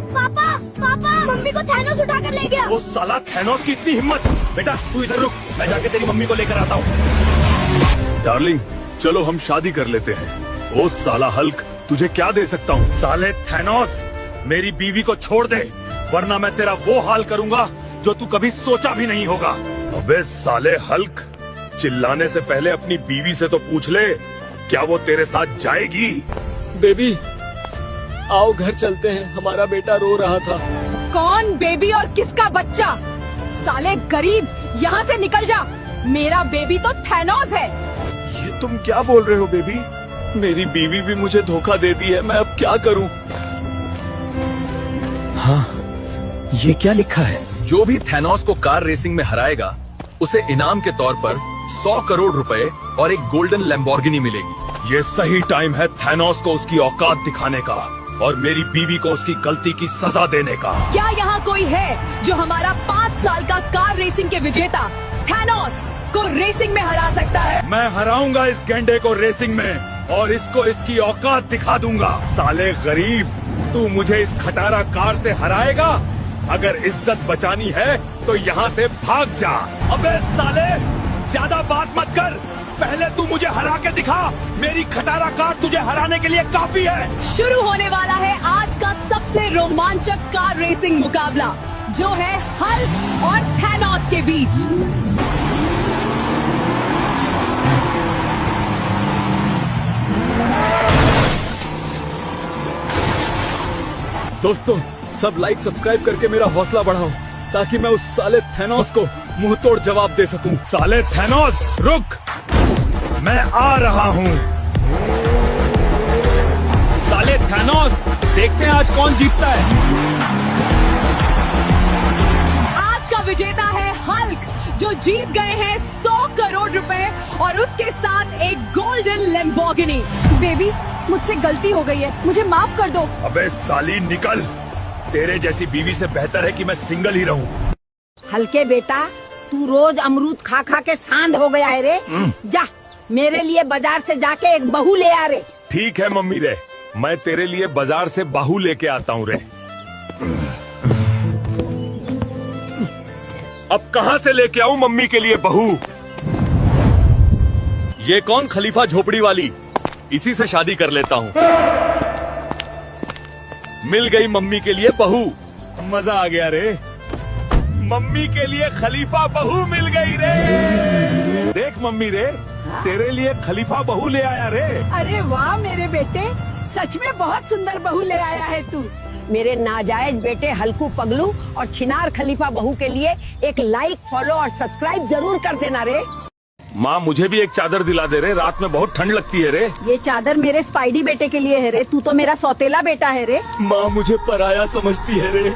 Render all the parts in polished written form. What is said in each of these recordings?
पापा papa mummy को Thanos उठा कर ले गया। वो साला थैनोस की इतनी हिम्मत। बेटा तू इधर रुक, मैं जाके तेरी मम्मी को लेकर आता हूँ। डार्लिंग चलो हम शादी कर लेते हैं। ओ साला हल्क, तुझे क्या दे सकता हूँ? साले थैनोस, मेरी बीवी को छोड़ दे वरना मैं तेरा वो हाल करूँगा जो तू कभी सोचा भी नहीं होगा। अबे साले हल्क, चिल्लाने से पहले अपनी बीवी से तो पूछ ले, क्या वो तेरे साथ जाएगी? बेबी आओ घर चलते हैं, हमारा बेटा रो रहा था। कौन बेबी और किसका बच्चा? साले गरीब, यहाँ से निकल जा। मेरा बेबी तो थैनोस है। ये तुम क्या बोल रहे हो बेबी? मेरी बीवी भी मुझे धोखा दे दी है, मैं अब क्या करूं? हाँ, ये क्या लिखा है? जो भी थैनोस को कार रेसिंग में हराएगा उसे इनाम के तौर पर 100 करोड़ रुपए और एक गोल्डन लैम्बोर्गिनी मिलेगी। ये सही टाइम है थैनोस को उसकी औकात दिखाने का और मेरी बीवी को उसकी गलती की सजा देने का। क्या यहाँ कोई है जो हमारा 5 साल का कार रेसिंग के विजेता थैनोस को रेसिंग में हरा सकता है? मैं हराऊंगा इस गेंडे को रेसिंग में और इसको इसकी औकात दिखा दूंगा। साले गरीब, तू मुझे इस खटारा कार से हराएगा? अगर इज्जत बचानी है तो यहाँ से भाग जा। अबे साले, ज्यादा बात मत कर, पहले तू मुझे हरा के दिखा। मेरी खटारा कार तुझे हराने के लिए काफी है। शुरू होने वाला है आज का सबसे रोमांचक कार रेसिंग मुकाबला, जो है हल्क और थैनोस के बीच। दोस्तों सब लाइक सब्सक्राइब करके मेरा हौसला बढ़ाओ ताकि मैं उस साले थैनोस को मुंह तोड़ जवाब दे सकूं। साले थैनोस रुक, मैं आ रहा हूँ। साले थैनोस, देखते हैं आज कौन जीतता है। आज का विजेता है हल्क, जो जीत गए हैं 100 करोड़ रुपए और उसके साथ एक गोल्डन लैम्बोर्गिनी। बेबी मुझसे गलती हो गई है, मुझे माफ कर दो। अबे साली निकल, तेरे जैसी बीवी से बेहतर है कि मैं सिंगल ही रहूं। हल्के बेटा, तू रोज अमरूद खा खा के सांध हो गया है रे। जा मेरे लिए बाजार से जाके एक बहू ले आ रे। ठीक है मम्मी रे, मैं तेरे लिए बाजार से बहू लेके आता हूँ रे। अब कहाँ से लेके आऊँ मम्मी के लिए बहू? ये कौन खलीफा झोपड़ी वाली? इसी से शादी कर लेता हूँ। मिल गई मम्मी के लिए बहू, मजा आ गया रे। मम्मी के लिए खलीफा बहू मिल गई रे। देख मम्मी रे, तेरे लिए खलीफा बहू ले आया रे। अरे वाह मेरे बेटे, सच में बहुत सुंदर बहू ले आया है तू। मेरे नाजायज बेटे हल्कू पगलू और छिनार खलीफा बहू के लिए एक लाइक, फॉलो और सब्सक्राइब जरूर कर देना रे। माँ मुझे भी एक चादर दिला दे रे, रात में बहुत ठंड लगती है रे। ये चादर मेरे स्पाइडी बेटे के लिए है रे, तू तो मेरा सौतेला बेटा है रे। माँ मुझे पराया समझती है रे,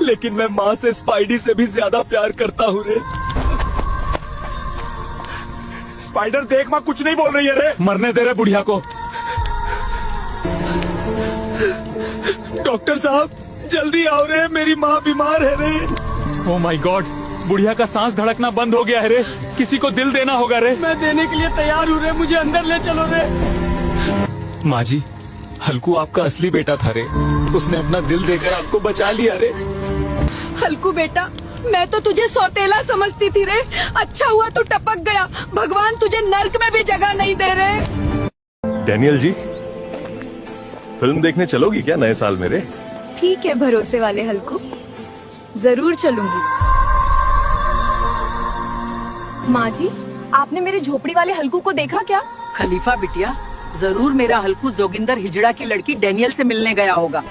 लेकिन मैं माँ से स्पाइडी से भी ज्यादा प्यार करता हूँ रे। स्पाइडर देख, माँ कुछ नहीं बोल रही है रे। मरने दे रे बुढ़िया को। डॉक्टर साहब जल्दी आओ रे, मेरी माँ बीमार है रे। ओह माय गॉड, बुढ़िया का सांस धड़कना बंद हो गया है रे। किसी को दिल देना होगा रे। मैं देने के लिए तैयार हूँ रे, मुझे अंदर ले चलो रे। माँ जी, हल्कू आपका असली बेटा था रे, उसने अपना दिल देकर आपको बचा लिया रे। हल्कू बेटा, मैं तो तुझे सौतेला समझती थी रे। अच्छा हुआ तू टपक गया, भगवान तुझे नर्क में भी जगह नहीं दे रहे। डैनियल जी, फिल्म देखने चलोगी क्या नए साल में रे? ठीक है भरोसे वाले हल्कू, जरूर चलूंगी। माँ जी, आपने मेरे झोपड़ी वाले हल्कू को देखा क्या? खलीफा बिटिया, जरूर मेरा हल्कू जोगिंदर हिजड़ा की लड़की डैनियल से मिलने गया होगा।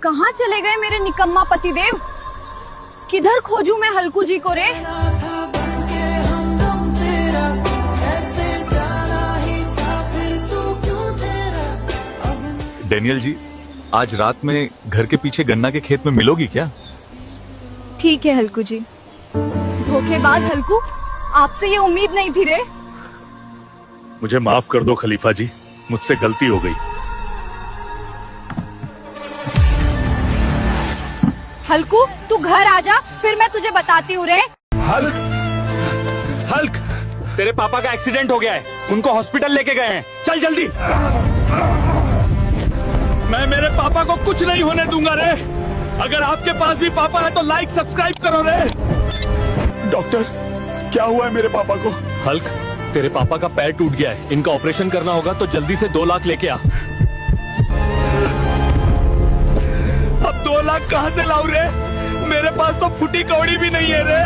कहाँ चले गए मेरे निकम्मा पतिदेव? किधर खोजूं मैं हल्कू जी को रे? डैनियल जी, आज रात में घर के पीछे गन्ना के खेत में मिलोगी क्या? ठीक है हल्कू जी। धोखेबाज हल्कू, आपसे ये उम्मीद नहीं थी रे। मुझे माफ कर दो खलीफा जी, मुझसे गलती हो गई। हल्कू तू घर आ जा, फिर मैं तुझे बताती हूँ रे। हल्क, हल्क, तेरे पापा का एक्सीडेंट हो गया है, उनको हॉस्पिटल लेके गए हैं, चल जल्दी। मैं मेरे पापा को कुछ नहीं होने दूंगा रे। अगर आपके पास भी पापा है तो लाइक सब्सक्राइब करो रे। डॉक्टर, क्या हुआ है मेरे पापा को? हल्क, तेरे पापा का पैर टूट गया है, इनका ऑपरेशन करना होगा तो जल्दी से 2 लाख लेके आ। अब 2 लाख कहाँ से लाऊं रे? मेरे पास तो फुटी कौड़ी भी नहीं है रे।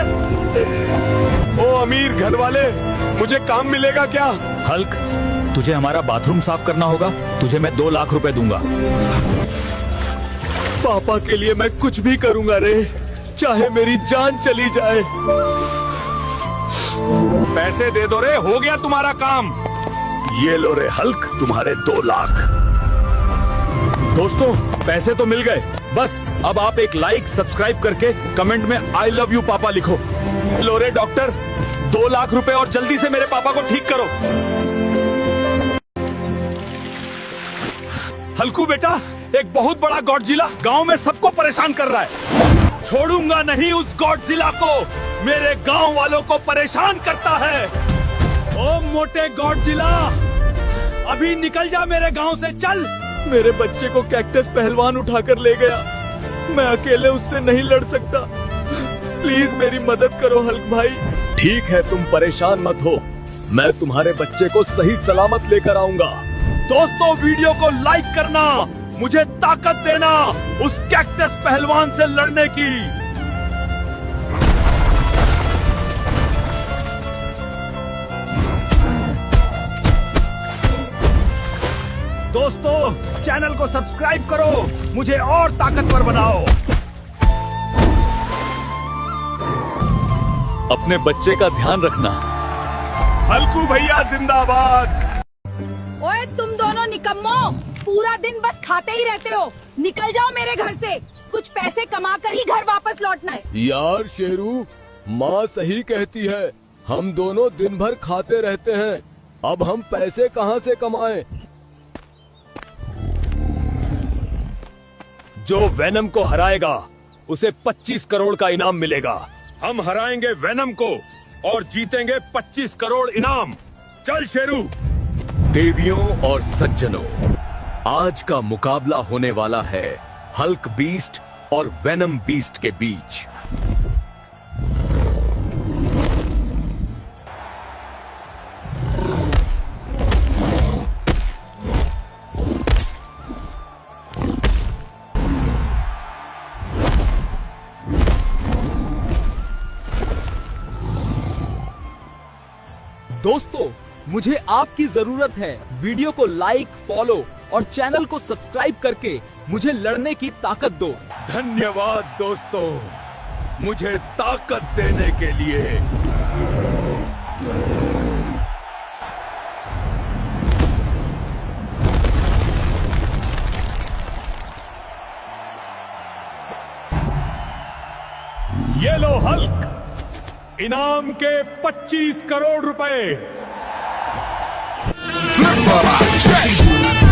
ओ अमीर घर वाले, मुझे काम मिलेगा क्या? हल्क, तुझे हमारा बाथरूम साफ करना होगा, तुझे मैं 2 लाख रुपए दूंगा। पापा के लिए मैं कुछ भी करूंगा रे, चाहे मेरी जान चली जाए। पैसे दे दो रे, हो गया तुम्हारा काम। ये लो रे हल्क, तुम्हारे 2 लाख। दोस्तों, पैसे तो मिल गए, बस अब आप एक लाइक सब्सक्राइब करके कमेंट में आई लव यू पापा लिखो। लो रे डॉक्टर, 2 लाख रुपए और जल्दी से मेरे पापा को ठीक करो। हल्कू बेटा, एक बहुत बड़ा गॉडजिला गांव में सबको परेशान कर रहा है। छोड़ूंगा नहीं उस गॉडजिला को, मेरे गांव वालों को परेशान करता है। ओ मोटे गॉडजिला, अभी निकल जा मेरे गांव से, चल। मेरे बच्चे को कैक्टस पहलवान उठाकर ले गया, मैं अकेले उससे नहीं लड़ सकता। प्लीज मेरी मदद करो हल्क भाई। ठीक है, तुम परेशान मत हो, मैं तुम्हारे बच्चे को सही सलामत लेकर आऊंगा। दोस्तों, वीडियो को लाइक करना, मुझे ताकत देना उस कैक्टस पहलवान से लड़ने की। दोस्तों, चैनल को सब्सक्राइब करो, मुझे और ताकतवर बनाओ। अपने बच्चे का ध्यान रखना। हल्कू भैया जिंदाबाद। ओए तुम दोनों निकम्मो, पूरा दिन बस खाते ही रहते हो। निकल जाओ मेरे घर से, कुछ पैसे कमा कर ही घर वापस लौटना है। यार शेरू, माँ सही कहती है, हम दोनों दिन भर खाते रहते हैं, अब हम पैसे कहाँ से कमाएं? जो वेनम को हराएगा उसे 25 करोड़ का इनाम मिलेगा। हम हराएंगे वेनम को और जीतेंगे 25 करोड़ इनाम। चल शेरू। देवियों और सज्जनों, आज का मुकाबला होने वाला है हल्क बीस्ट और वेनम बीस्ट के बीच। दोस्तों, मुझे आपकी जरूरत है। वीडियो को लाइक, फॉलो और चैनल को सब्सक्राइब करके मुझे लड़ने की ताकत दो। धन्यवाद दोस्तों, मुझे ताकत देने के लिए। ये लो हल्क, इनाम के 25 करोड़ रुपए।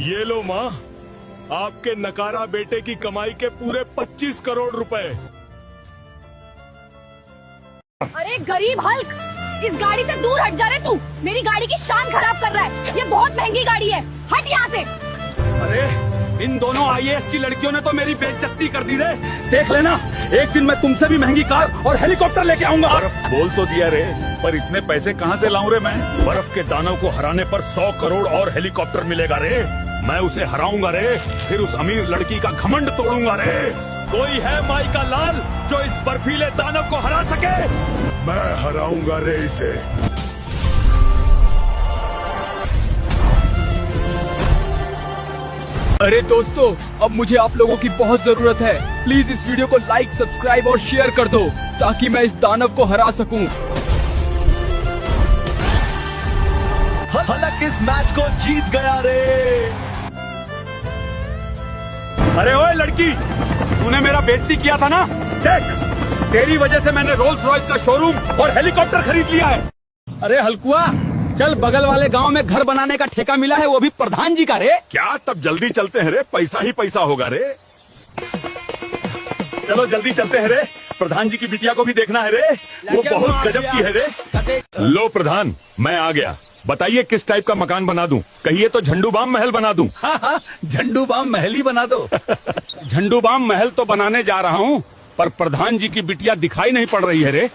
ये लो माँ, आपके नकारा बेटे की कमाई के पूरे 25 करोड़ रुपए। अरे गरीब हल्क, इस गाड़ी से दूर हट जा रे तू, मेरी गाड़ी की शान खराब कर रहा है। ये बहुत महंगी गाड़ी है, हट यहाँ से। अरे इन दोनों आईएएस की लड़कियों ने तो मेरी बेइज्जती कर दी रे। देख लेना, एक दिन मैं तुमसे भी महंगी कार और हेलीकॉप्टर लेके आऊंगा। बर्फ बोल तो दिया रे, पर इतने पैसे कहाँ से लाऊं रे मैं? बर्फ के दानव को हराने पर 100 करोड़ और हेलीकॉप्टर मिलेगा रे। मैं उसे हराऊंगा रे, फिर उस अमीर लड़की का घमंड तोड़ूंगा रे। कोई है माई का लाल जो इस बर्फीले दानव को हरा सके? मैं हराऊंगा रे इसे। अरे दोस्तों, अब मुझे आप लोगों की बहुत जरूरत है। प्लीज इस वीडियो को लाइक, सब्सक्राइब और शेयर कर दो ताकि मैं इस दानव को हरा सकूं। हल्क इस मैच को जीत गया रे। अरे ओए लड़की, तूने मेरा बेइज्जती किया था ना? देख, तेरी वजह से मैंने रोल्स रॉयस का शोरूम और हेलीकॉप्टर खरीद लिया है। अरे हल्कुआ, चल बगल वाले गांव में घर बनाने का ठेका मिला है, वो भी प्रधान जी का रे। क्या? तब जल्दी चलते हैं रे, पैसा ही पैसा होगा रे। चलो जल्दी चलते हैं रे, प्रधान जी की बिटिया को भी देखना है रे, वो बहुत गजब की है रे। लो प्रधान, मैं आ गया। बताइए किस टाइप का मकान बना दूं? कहिए तो झंडू बाम महल बना दूं। हाँ, झंडू बाम महल ही बना दो। झंडू बाम महल तो बनाने जा रहा हूँ, पर प्रधान जी की बिटिया दिखाई नहीं पड़ रही है रे।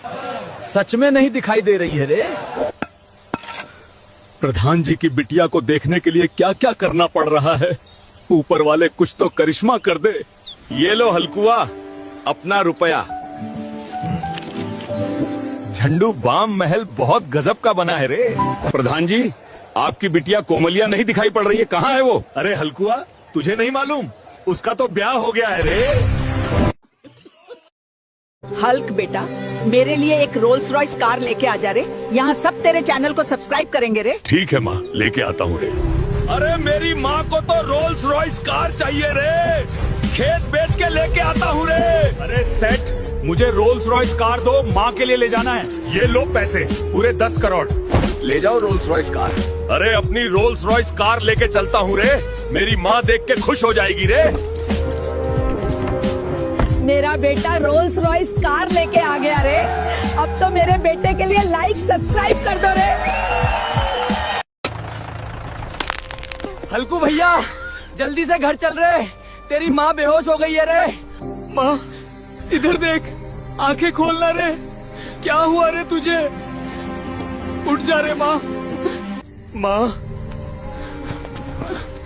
सच में नहीं दिखाई दे रही है रे। प्रधान जी की बिटिया को देखने के लिए क्या क्या करना पड़ रहा है। ऊपर वाले कुछ तो करिश्मा कर दे। ये लो हल्कुआ, अपना रुपया। झंडू बाम महल बहुत गजब का बना है रे। प्रधान जी, आपकी बिटिया कोमलिया नहीं दिखाई पड़ रही है, कहाँ है वो? अरे हल्कुआ, तुझे नहीं मालूम? उसका तो ब्याह हो गया है रे। हल्क बेटा, मेरे लिए एक रोल्स रॉयस कार लेके आ जा रे। यहाँ सब तेरे चैनल को सब्सक्राइब करेंगे रे। ठीक है माँ, लेके आता हूँ रे। अरे मेरी माँ को तो रोल्स रॉयस कार चाहिए रे। खेत बेच के लेके आता हूँ रे। अरे सेठ, मुझे रोल्स रॉयस कार दो, माँ के लिए ले जाना है। ये लो पैसे, पूरे 10 करोड़। ले जाओ रोल्स रॉयस कार। अरे अपनी रोल्स रॉयस कार लेके चलता हूँ रे। मेरी माँ देख के खुश हो जाएगी रे। मेरा बेटा रोल्स रॉयस कार लेके आ गया रे। अब तो मेरे बेटे के लिए लाइक सब्सक्राइब कर दो रे। हल्कू भैया, जल्दी से घर चल रहे, तेरी माँ बेहोश हो गई है रे। माँ, इधर देख, आंखें खोलना रे। क्या हुआ रे तुझे? उठ जा रे माँ। माँ,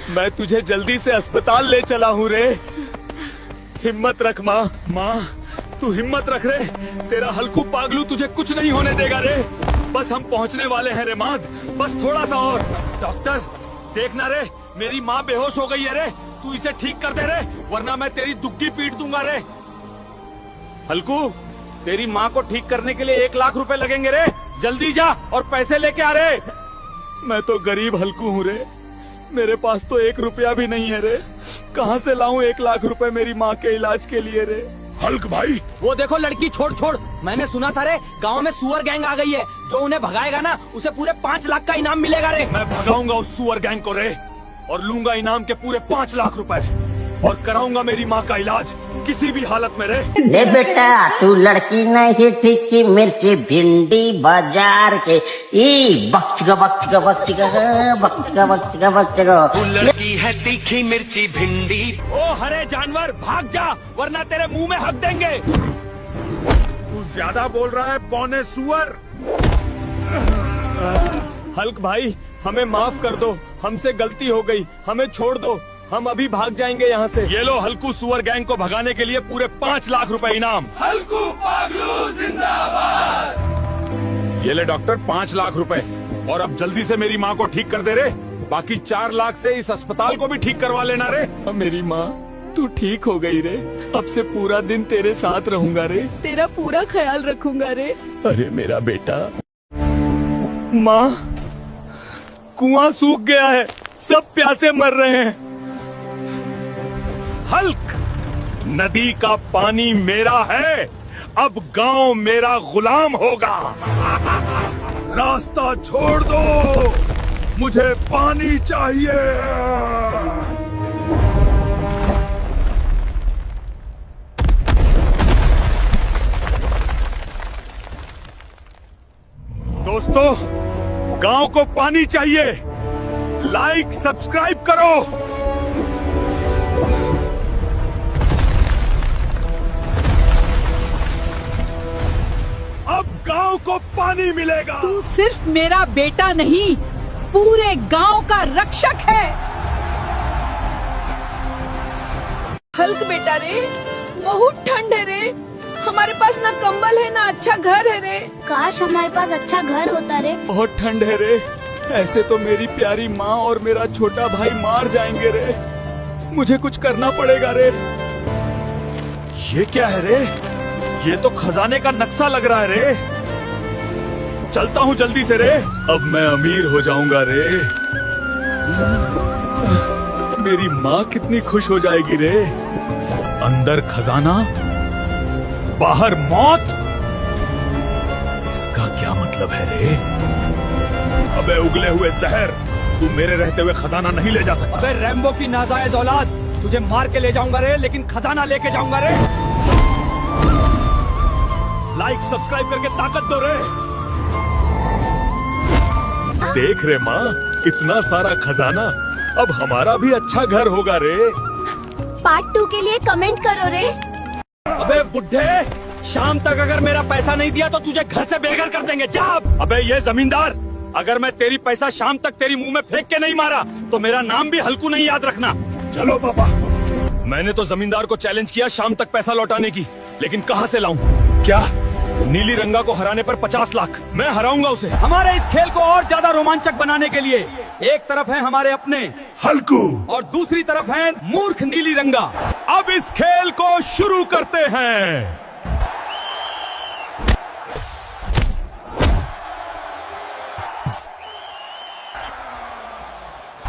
मैं तुझे जल्दी से अस्पताल ले चला हूँ रे। हिम्मत रख माँ। माँ, तू हिम्मत रख रे। तेरा हल्कू पागलू तुझे कुछ नहीं होने देगा रे। बस हम पहुँचने वाले हैं रे माँ, बस थोड़ा सा और। डॉक्टर, देखना रे, मेरी माँ बेहोश हो गई है रे। तू इसे ठीक कर दे रे, वरना मैं तेरी दुग्गी पीट दूंगा रे। हल्कू, तेरी माँ को ठीक करने के लिए 1 लाख रुपए लगेंगे रे। जल्दी जा और पैसे लेके आ रे। मैं तो गरीब हल्कू हूँ रे, मेरे पास तो 1 रुपया भी नहीं है रे। कहाँ से लाऊं 1 लाख रुपए मेरी माँ के इलाज के लिए रे? हल्क भाई, वो देखो लड़की, छोड़। मैंने सुना था रे, गांव में सुअर गैंग आ गई है। जो उन्हें भगाएगा ना, उसे पूरे 5 लाख का इनाम मिलेगा रे। मैं भगाऊंगा उस सुअर गैंग को रे, और लूंगा इनाम के पूरे 5 लाख रुपए, और कराऊंगा मेरी माँ का इलाज किसी भी हालत में रे। ले बेटा, तू लड़की नहीं ठीक की, मिर्ची भिंडी बाजार के। ई बक्चगा। तू लड़की है तीखी मिर्ची भिंडी। ओ हरे जानवर, भाग जा, वरना तेरे मुंह में हक देंगे। तू ज्यादा बोल रहा है पौने सुअर। हल्क भाई, हमें माफ कर दो, हमसे गलती हो गई, हमें छोड़ दो, हम अभी भाग जाएंगे यहाँ से। ये लो हल्कू सुअर गैंग को भगाने के लिए पूरे 5 लाख रुपए इनाम। हल्कू पागलू जिंदाबाद। ये ले डॉक्टर, 5 लाख रुपए, और अब जल्दी से मेरी माँ को ठीक कर दे रे। बाकी 4 लाख से इस अस्पताल को भी ठीक करवा लेना रे। मेरी माँ, तू ठीक हो गई रे। अब से पूरा दिन तेरे साथ रहूंगा रे, तेरा पूरा ख्याल रखूंगा रे। अरे मेरा बेटा। माँ, कुआं सूख गया है, सब प्यासे मर रहे हैं। हल्क, नदी का पानी मेरा है, अब गांव मेरा गुलाम होगा। रास्ता छोड़ दो, मुझे पानी चाहिए। दोस्तों, गांव को पानी चाहिए। लाइक सब्सक्राइब करो। अब गांव को पानी मिलेगा। तू सिर्फ मेरा बेटा नहीं, पूरे गांव का रक्षक है। हल्क बेटा रे, बहुत ठंड है रे। हमारे पास ना कंबल है, ना अच्छा घर है रे। काश हमारे पास अच्छा घर होता रे। बहुत ठंड है रे, ऐसे तो मेरी प्यारी माँ और मेरा छोटा भाई मार जाएंगे रे। मुझे कुछ करना पड़ेगा रे। ये क्या है रे? ये तो खजाने का नक्शा लग रहा है रे। चलता हूँ जल्दी से रे, अब मैं अमीर हो जाऊंगा रे। मेरी माँ कितनी खुश हो जाएगी रे। अंदर खजाना, बाहर मौत। इसका क्या मतलब है रे? अबे उगले हुए जहर, तू मेरे रहते हुए खजाना नहीं ले जा सकता। अबे रैम्बो की नाजायज औलाद, तुझे मार के ले जाऊंगा रे, लेकिन खजाना लेके जाऊंगा रे। लाइक सब्सक्राइब करके ताकत दो रे। देख रे माँ, इतना सारा खजाना, अब हमारा भी अच्छा घर होगा रे। पार्ट 2 के लिए कमेंट करो रे। अबे बुड्ढे, शाम तक अगर मेरा पैसा नहीं दिया तो तुझे घर से बेघर कर देंगे। जा। अबे ये जमींदार, अगर मैं तेरी पैसा शाम तक तेरी मुंह में फेंक के नहीं मारा तो मेरा नाम भी हल्कू नहीं याद रखना। चलो पापा। मैंने तो जमींदार को चैलेंज किया शाम तक पैसा लौटाने की, लेकिन कहाँ से लाऊं? क्या? नीली रंगा को हराने पर 50 लाख। मैं हराऊंगा उसे। हमारे इस खेल को और ज्यादा रोमांचक बनाने के लिए एक तरफ है हमारे अपने हल्कू और दूसरी तरफ है मूर्ख नीली रंगा। अब इस खेल को शुरू करते हैं।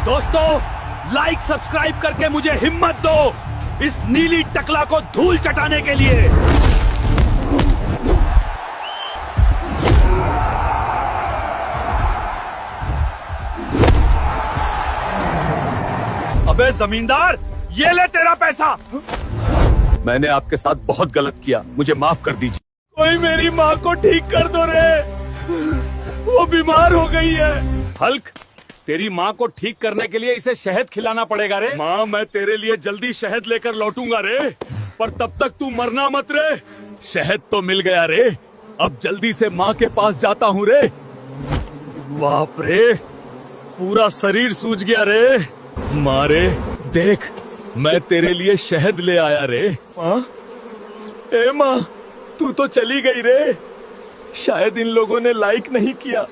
दोस्तों, लाइक सब्सक्राइब करके मुझे हिम्मत दो इस नीली टकला को धूल चटाने के लिए। अबे जमींदार, ये ले तेरा पैसा। मैंने आपके साथ बहुत गलत किया, मुझे माफ कर दीजिए। कोई मेरी माँ को ठीक कर दो रे, वो बीमार हो गई है। हल्क, तेरी माँ को ठीक करने के लिए इसे शहद खिलाना पड़ेगा रे। माँ, मैं तेरे लिए जल्दी शहद लेकर लौटूंगा रे, पर तब तक तू मरना मत रे। शहद तो मिल गया रे, अब जल्दी से माँ के पास जाता हूँ रे। बाप रे, पूरा शरीर सूज गया रे। माँ रे, देख, मैं तेरे लिए शहद ले आया रे। माँ, ए माँ, तू तो चली गई रे। शायद इन लोगों ने लाइक नहीं किया।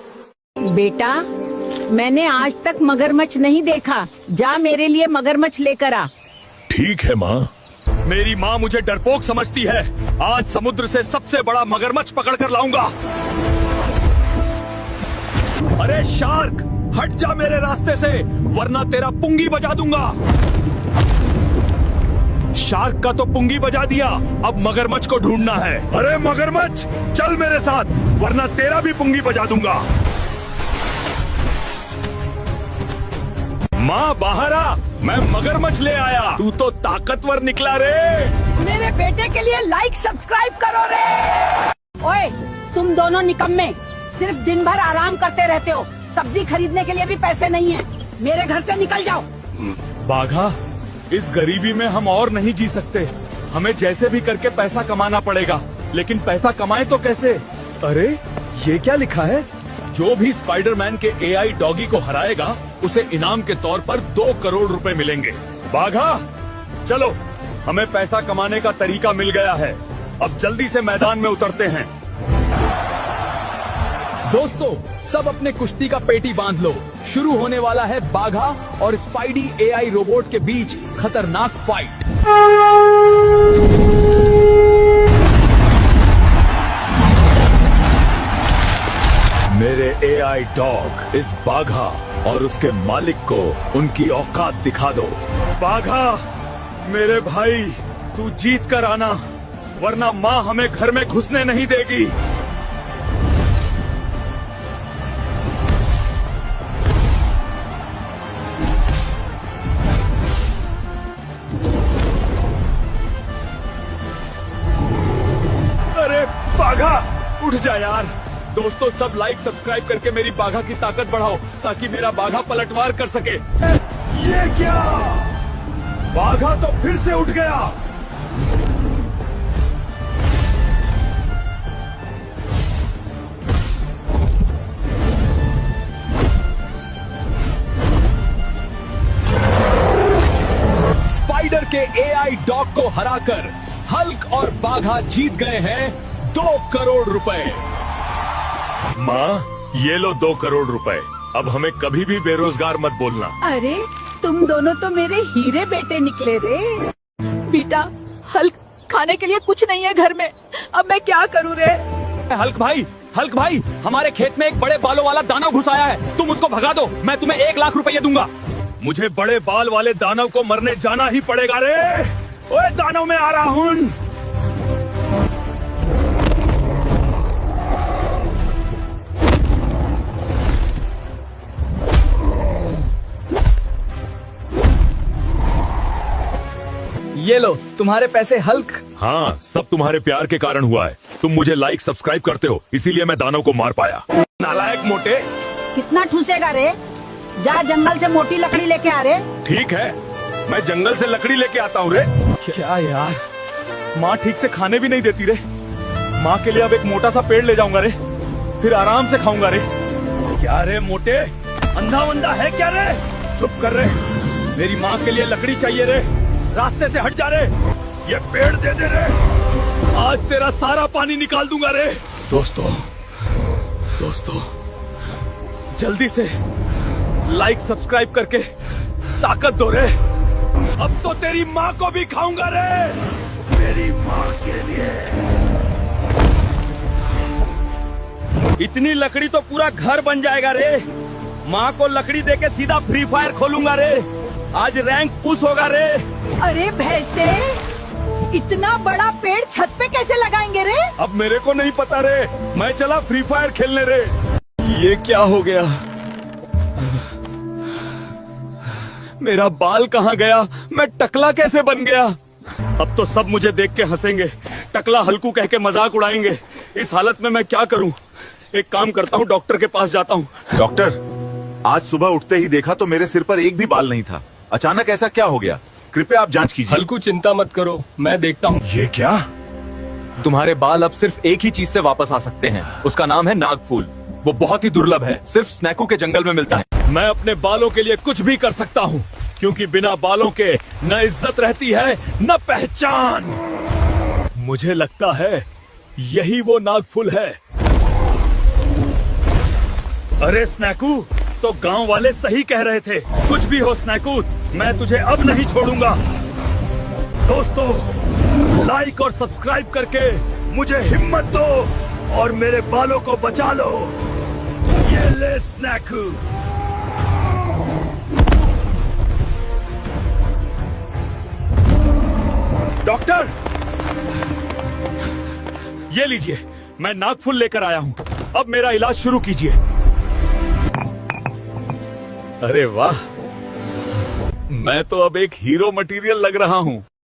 बेटा, मैंने आज तक मगरमच्छ नहीं देखा, जा मेरे लिए मगरमच्छ लेकर आ। ठीक है माँ। मेरी माँ मुझे डरपोक समझती है, आज समुद्र से सबसे बड़ा मगरमच्छ पकड़ कर लाऊंगा। अरे शार्क, हट जा मेरे रास्ते से, वरना तेरा पुंगी बजा दूंगा। शार्क का तो पुंगी बजा दिया, अब मगरमच्छ को ढूंढना है। अरे मगरमच्छ, चल मेरे साथ, वरना तेरा भी पुंगी बजा दूंगा। माँ बाहर आ, मैं मगरमच्छ ले आया। तू तो ताकतवर निकला रे। मेरे बेटे के लिए लाइक सब्सक्राइब करो रे। ओए, तुम दोनों निकम्मे, सिर्फ दिन भर आराम करते रहते हो, सब्जी खरीदने के लिए भी पैसे नहीं है। मेरे घर से निकल जाओ। बाघा, इस गरीबी में हम और नहीं जी सकते, हमें जैसे भी करके पैसा कमाना पड़ेगा। लेकिन पैसा कमाए तो कैसे? अरे, ये क्या लिखा है? जो भी स्पाइडरमैन के एआई डॉगी को हराएगा उसे इनाम के तौर पर 2 करोड़ रुपए मिलेंगे। बाघा, चलो, हमें पैसा कमाने का तरीका मिल गया है, अब जल्दी से मैदान में उतरते हैं। दोस्तों, सब अपने कुश्ती का पेटी बांध लो, शुरू होने वाला है बाघा और स्पाइडी एआई रोबोट के बीच खतरनाक फाइट। मेरे एआई डॉग इस बाघा और उसके मालिक को उनकी औकात दिखा दो। बाघा, मेरे भाई, तू जीत कर आना, वरना माँ हमें घर में घुसने नहीं देगी। अरे बाघा, उठ जा यार। दोस्तों, सब लाइक सब्सक्राइब करके मेरी बाघा की ताकत बढ़ाओ ताकि मेरा बाघा पलटवार कर सके। ये क्या? बाघा तो फिर से उठ गया। स्पाइडर के एआई डॉग को हराकर हल्क और बाघा जीत गए हैं 2 करोड़ रुपए। माँ, ये लो 2 करोड़ रुपए, अब हमें कभी भी बेरोजगार मत बोलना। अरे, तुम दोनों तो मेरे हीरे बेटे निकले रे। बेटा, हल्क, खाने के लिए कुछ नहीं है घर में, अब मैं क्या करूँ रे? हल्क भाई, हमारे खेत में एक बड़े बालों वाला दानव घुस आया है, तुम उसको भगा दो, मैं तुम्हें 1 लाख रुपए दूंगा। मुझे बड़े बाल वाले दानव को मरने जाना ही पड़ेगा रे। ओए दानव, मैं आ रहा हूँ। ये लो तुम्हारे पैसे हल्क। हाँ, सब तुम्हारे प्यार के कारण हुआ है। तुम मुझे लाइक सब्सक्राइब करते हो, इसीलिए मैं दानव को मार पाया। नालायक मोटे, कितना ठूसेगा रे? जा जंगल से मोटी लकड़ी लेके आ रे। ठीक है, मैं जंगल से लकड़ी लेके आता हूँ रे। क्या यार, माँ ठीक से खाने भी नहीं देती रे। माँ के लिए अब एक मोटा सा पेड़ ले जाऊंगा रे, फिर आराम से खाऊंगा रे। क्या रे मोटे, अंधा वंदा है क्या रे? चुप कर रे, मेरी माँ के लिए लकड़ी चाहिए रे। रास्ते से हट जा रे। ये पेड़ दे दे रे। आज तेरा सारा पानी निकाल दूंगा रे। दोस्तों, जल्दी से लाइक सब्सक्राइब करके ताकत दो रे। अब तो तेरी माँ को भी खाऊंगा रे। मेरी माँ के लिए। इतनी लकड़ी तो पूरा घर बन जाएगा रे। माँ को लकड़ी देके सीधा फ्री फायर खोलूंगा रे। आज रैंक पुश होगा रे। अरे भैंसे, इतना बड़ा पेड़ छत पे कैसे लगाएंगे रे? अब मेरे को नहीं पता रे, मैं चला फ्री फायर खेलने रे। ये क्या हो गया? मेरा बाल कहाँ गया? मैं टकला कैसे बन गया? अब तो सब मुझे देख के हंसेंगे, टकला हल्कू कह के मजाक उड़ाएंगे। इस हालत में मैं क्या करूं? एक काम करता हूं, डॉक्टर के पास जाता हूं। डॉक्टर, आज सुबह उठते ही देखा तो मेरे सिर पर एक भी बाल नहीं था। अचानक ऐसा क्या हो गया? कृपया आप जांच कीजिए। हल्कू चिंता मत करो, मैं देखता हूँ। ये क्या? तुम्हारे बाल अब सिर्फ एक ही चीज से वापस आ सकते हैं, उसका नाम है नागफूल। वो बहुत ही दुर्लभ है, सिर्फ स्नैकू के जंगल में मिलता है। मैं अपने बालों के लिए कुछ भी कर सकता हूँ, क्योंकि बिना बालों के न इज्जत रहती है न पहचान। मुझे लगता है यही वो नागफूल है। अरे स्नैकू, तो गांव वाले सही कह रहे थे। कुछ भी हो स्नैकू, मैं तुझे अब नहीं छोड़ूंगा। दोस्तों, लाइक और सब्सक्राइब करके मुझे हिम्मत दो और मेरे बालों को बचा लो। ये ले स्नैकू। डॉक्टर, ये लीजिए, मैं नागफूल लेकर आया हूँ। अब मेरा इलाज शुरू कीजिए। अरे वाह, मैं तो अब एक हीरो मटेरियल लग रहा हूँ।